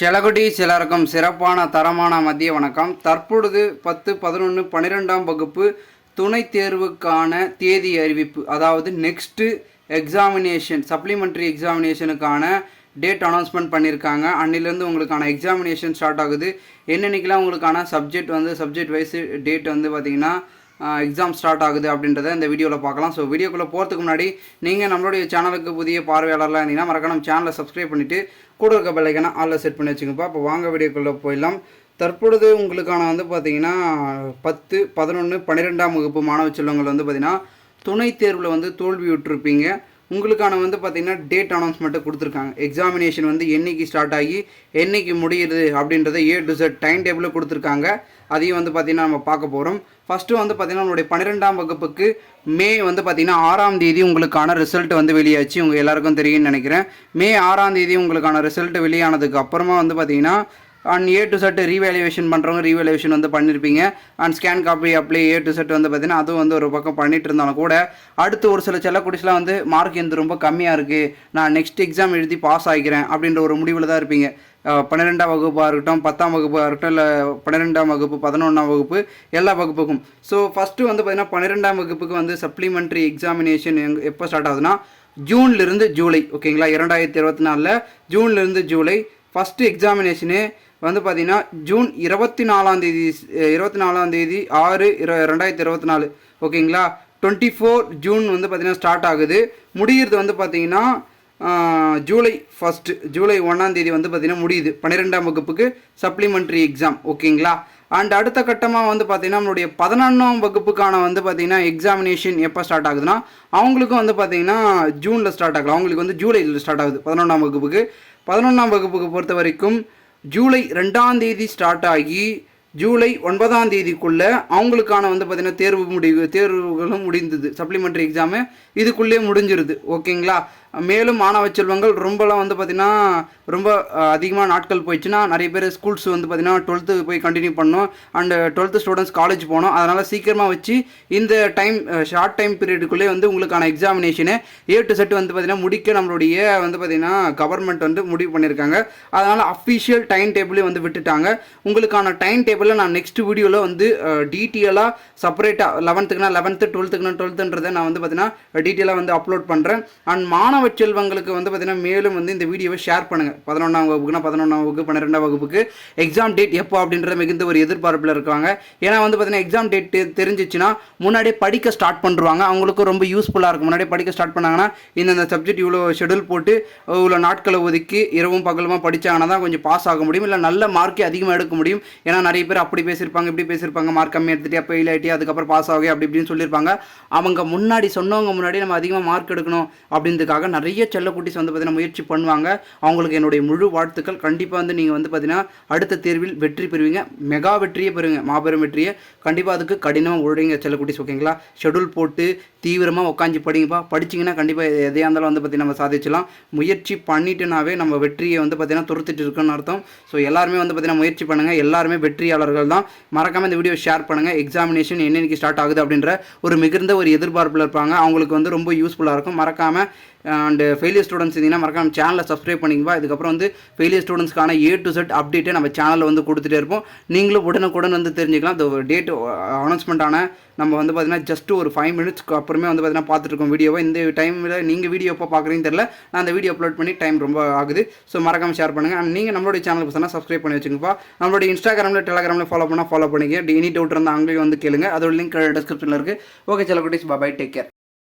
செலகுட்டீஸ் எல்லாருக்கும் சிறப்பான தரமான மதிய வணக்கம். தற்பொழுது 10, 11, 12ஆம் வகுப்பு துணைத் தேர்வுக்கான தேதி அறிவிப்பு, அதாவது நெக்ஸ்ட்டு எக்ஸாமினேஷன் சப்ளிமெண்ட்ரி எக்ஸாமினேஷனுக்கான டேட் அனௌன்ஸ்மெண்ட் பண்ணியிருக்காங்க. அன்னிலேருந்து உங்களுக்கான எக்ஸாமினேஷன் ஸ்டார்ட் ஆகுது. என்னென்னைக்கெலாம் உங்களுக்கான சப்ஜெக்ட் வைஸ் டேட் வந்து பார்த்திங்கன்னா எக்ஸாம் ஸ்டார்ட் ஆகுது அப்படின்றத இந்த வீடியோவில் பார்க்கலாம். ஸோ வீடியோக்குள்ளே போகிறதுக்கு முன்னாடி நீங்கள் நம்மளுடைய சேனலுக்கு புதிய பார்வையாளர்லாம் இருந்தீங்கன்னா மறக்காம சேனலை சப்ஸ்கிரைப் பண்ணிவிட்டு கூட இருக்க பெல்லைக்கான ஆளில் செட் பண்ணி வச்சுங்கப்பா. இப்போ வாங்க வீடியோக்குள்ளே போயிடலாம். தற்பொழுது உங்களுக்கான வந்து பார்த்திங்கன்னா 10, 11, 12ஆம் வகுப்பு மாணவ செல்வங்கள் வந்து பார்த்திங்கன்னா துணைத் தேர்வில் வந்து தோல்வி விட்டுருப்பீங்க. உங்களுக்கான வந்து பார்த்திங்கன்னா டேட் அனௌன்ஸ்மெண்ட்டை கொடுத்துருக்காங்க. எக்ஸாமினேஷன் வந்து என்றைக்கு ஸ்டார்ட் ஆகி என்றைக்கு முடியுது அப்படின்றத A to Z டைம் டேபிளில் கொடுத்துருக்காங்க. அதையும் வந்து பார்த்திங்கன்னா நம்ம பார்க்க போகிறோம். ஃபஸ்ட்டு வந்து பார்த்திங்கன்னா நம்மளுடைய 12ஆம் வகுப்புக்கு மே வந்து பார்த்திங்கன்னா 6ஆம் தேதி உங்களுக்கான ரிசல்ட் வந்து வெளியாச்சு. உங்கள் எல்லாருக்கும் தெரியும்னு நினைக்கிறேன். மே 6ஆம் தேதி உங்களுக்கான ரிசல்ட் வெளியானதுக்கு அப்புறமா வந்து பார்த்திங்கன்னா and A to Z revaluation பண்ணுறவங்க ரீவேல்யூவேஷன் வந்து பண்ணியிருப்பீங்க. And scan copy apply A to Z வந்து பார்த்திங்கன்னா அதுவும் வந்து ஒரு பக்கம் பண்ணிட்டு இருந்தாலும் கூட அடுத்து ஒரு சில செல்லக்குடிஸ்லாம் வந்து மார்க் எனக்கு ரொம்ப கம்மியாக இருக்குது, நான் நெக்ஸ்ட் எக்ஸாம் எழுதி பாஸ் ஆகிக்கிறேன் அப்படின்ற ஒரு முடிவில் தான் இருப்பீங்க. 12ஆம் வகுப்பாக இருக்கட்டும், 10ஆம் வகுப்பாக இருக்கட்டும், இல்லை 12ஆம் வகுப்பு, 11ஆம் வகுப்பு, எல்லா வகுப்புக்கும். ஸோ ஃபஸ்ட்டு வந்து பார்த்திங்கன்னா 12ஆம் வகுப்புக்கு வந்து சப்ளிமெண்ட்ரி எக்ஸாமினேஷன் எப்போ ஸ்டார்ட் ஆகுதுன்னா ஜூன்லேருந்து ஜூலை. ஓகேங்களா, 2024 ஜூன்லேருந்து ஜூலை. ஃபஸ்ட்டு எக்ஸாமினேஷனு வந்து பார்த்திங்கன்னா ஜூன் 24ஆம் தேதி 6, 2024. ஓகேங்களா, 24 ஜூன் வந்து பார்த்திங்கன்னா ஸ்டார்ட் ஆகுது. முடிகிறது வந்து பார்த்திங்கன்னா ஜூலை 1, ஜூலை 1ஆம் தேதி வந்து பார்த்திங்கன்னா முடியுது 12ஆம் வகுப்புக்கு சப்ளிமெண்ட்ரி எக்ஸாம். ஓகேங்களா, அண்ட் அடுத்த கட்டமாக வந்து பார்த்திங்கன்னா நம்மளுடைய 11ஆம் வகுப்புக்கான வந்து பார்த்திங்கன்னா எக்ஸாமினேஷன் எப்போ ஸ்டார்ட் ஆகுதுன்னா அவங்களுக்கும் வந்து பார்த்திங்கன்னா ஜூனில் ஸ்டார்ட் ஆகலாம். அவங்களுக்கு வந்து ஜூலையில் ஸ்டார்ட் ஆகுது 11ஆம் வகுப்புக்கு. 11ஆம் வகுப்புக்கு பொறுத்த வரைக்கும் ஜூலை 2ஆம் தேதி ஸ்டார்ட் ஆகி ஜூலை 9ஆம் தேதிக்குள்ளே அவங்களுக்கான வந்து பார்த்திங்கன்னா தேர்வுகளும் முடிந்தது. சப்ளிமெண்ட்ரி எக்ஸாமு இதுக்குள்ளே முடிஞ்சிருது. ஓகேங்களா, மேலும் மாணவ செல்வங்கள் ரொம்பலாம் வந்து பார்த்திங்கன்னா ரொம்ப அதிகமாக நாட்கள் போயிடுச்சுன்னா நிறைய பேர் ஸ்கூல்ஸ் வந்து பார்த்திங்கன்னா 12th போய் கண்டினியூ பண்ணோம். அண்ட் 12th ஸ்டூடெண்ட்ஸ் காலேஜ் போனோம். அதனால் சீக்கிரமாக வச்சு இந்த ஷார்ட் டைம் பீரியடுக்குள்ளே வந்து உங்களுக்கான எக்ஸாமினேஷனு A to Z வந்து பார்த்திங்கன்னா முடிக்க நம்மளுடைய வந்து பார்த்திங்கன்னா கவர்மெண்ட் வந்து முடிவு பண்ணியிருக்காங்க. அதனால் அஃபிஷியல் டைம் டேபிளே வந்து விட்டுட்டாங்க. உங்களுக்கான டைம் டேபிளில் நான் நெக்ஸ்ட் வீடியோவில் வந்து டீட்டெயிலாக செப்பரேட்டாக 11th 12th நான் வந்து பார்த்திங்கன்னா டீட்டெயிலாக வந்து அப்லோட் பண்ணுறேன். அண்ட் மாணவ செல்வங்களுக்கு வந்து பார்த்திங்கன்னா மேலும் வந்து இந்த வீடியோவை ஷேர் பண்ணுங்கள். 11ஆம் வகுப்புக்குனா 11ஆம் வகுப்பு, 12ஆம் வகுப்புக்கு எக்ஸாம் டேட் எப்போ அப்படின்றத மிகுந்த ஒரு எதிர்பார்ப்பில் இருக்காங்க. ஏன்னா வந்து பார்த்திங்கன்னா எக்ஸாம் டேட் தெரிஞ்சிச்சுன்னா முன்னாடியே படிக்க ஸ்டார்ட் பண்ணுவாங்க. அவங்களுக்கு ரொம்ப யூஸ்ஃபுல்லாக இருக்கும். முன்னாடியே படிக்க ஸ்டார்ட் பண்ணாங்கன்னா இந்த சப்ஜெக்ட் இவ்வளோ ஷெடியூல் போட்டு இவ்வளோ நாட்களை ஒதுக்கி இரவும் பகலுமா படித்தாங்கன்னா தான் கொஞ்சம் பாஸ் ஆக முடியும், இல்லை நல்ல மார்க்கே அதிகமாக எடுக்க முடியும். ஏன்னா நிறைய பேர் அப்படி பேசியிருப்பாங்க, இப்படி பேசியிருப்பாங்க, மார்க் கம்மி எடுத்துகிட்டே ஃபெயில் ஆகிட்டே அதுக்கப்புறம் பாஸ் ஆகி அப்படி இப்படின்னு சொல்லியிருப்பாங்க. அவங்க முன்னாடி சொன்னவங்க முன்னாடி நம்ம அதிகமாக மார்க் எடுக்கணும் அப்படின்றதுக்காக நிறைய செல்லக்குட்டிஸ் வந்து பார்த்திங்கன்னா முயற்சி பண்ணுவாங்க. அவங்களுக்கு என்னுடைய முழு வாழ்த்துக்கள். கண்டிப்பாக வந்து நீங்கள் வந்து பார்த்திங்கன்னா அடுத்த தேர்வில் வெற்றி பெறுவீங்க, மெகா வெற்றியே பெறுவீங்க, மாபெரும் வெற்றியை. கண்டிப்பாக அதுக்கு கடினமாக உழைங்க செல்லக்குட்டிஸ். ஓகேங்களா, ஷெடியூல் போட்டு தீவிரமாக உட்காந்து படிங்கப்பா. படிச்சிங்கன்னா கண்டிப்பாக எதையாக இருந்தாலும் வந்து பார்த்திங்கன்னா நம்ம சாதிச்சலாம். முயற்சி பண்ணிட்டுனாவே நம்ம வெற்றியை வந்து பார்த்திங்கன்னா துரத்துட்டு இருக்குன்னு அர்த்தம். ஸோ எல்லாருமே வந்து பார்த்திங்கன்னா முயற்சி பண்ணுங்கள். எல்லாருமே வெற்றியாளர்கள் தான். மறக்காமல் இந்த வீடியோ ஷேர் பண்ணுங்கள். எக்ஸாமினேஷன் என்னென்னைக்கு ஸ்டார்ட் ஆகுது அப்படின்ற ஒரு மிகுந்த ஒரு எதிர்பார்ப்பில் இருப்பாங்க. அவங்களுக்கு வந்து ரொம்ப யூஸ்ஃபுல்லாக இருக்கும். மறக்காமல் அண்ட் ஃபெயிலியர் ஸ்டூடெண்ட்ஸ் இருந்தீங்கன்னா மறக்காம சேனலை சப்ஸ்கிரைப் பண்ணிங்கப்பா. இதுக்கப்புறம் வந்து ஃபெயிலியர் ஸ்டூடெண்ட்ஸ்க்கான A to Z அப்டேட்டை நம்ம சேனலில் வந்து கொடுத்துட்டே இருப்போம். நீங்களும் உடனுக்குடன் வந்து தெரிஞ்சுக்கலாம். இந்த டேட் அனௌன்ஸ்மெண்ட்டான நம்ம வந்து பார்த்திங்கன்னா ஜஸ்ட் ஒரு 5 மினிட்ஸ்க்கு அப்புறமே வந்து பார்த்திங்கன்னா பார்த்துருக்கோம் வீடியோவை. இந்த டைமில் நீங்கள் வீடியோ எப்போ பார்க்குறீங்கன்னு தெரியல, நான் அந்த வீடியோ அப்லோட் பண்ணி டைம் ரொம்ப ஆகுது. ஸோ மறக்காமல் ஷேர் பண்ணுங்கள். அண்ட் நீங்கள் நம்மளுடைய சேனலுக்கு பார்த்தா சப்ஸ்கிரைப் பண்ணி வச்சுங்கப்பா. நம்மளுடைய இன்ஸ்டாகிராமில் டெலிகிராமில் ஃபாலோ பண்ணிக்க. எனி டவுட் இருந்தால் அங்கேயும் வந்து கேளுங்க. அதோட லிங்க் டிஸ்கிரிப்ஷனில் இருக்குது. ஓகே செல்லக்குட்டீஸ், பாய், டேக் கேர்.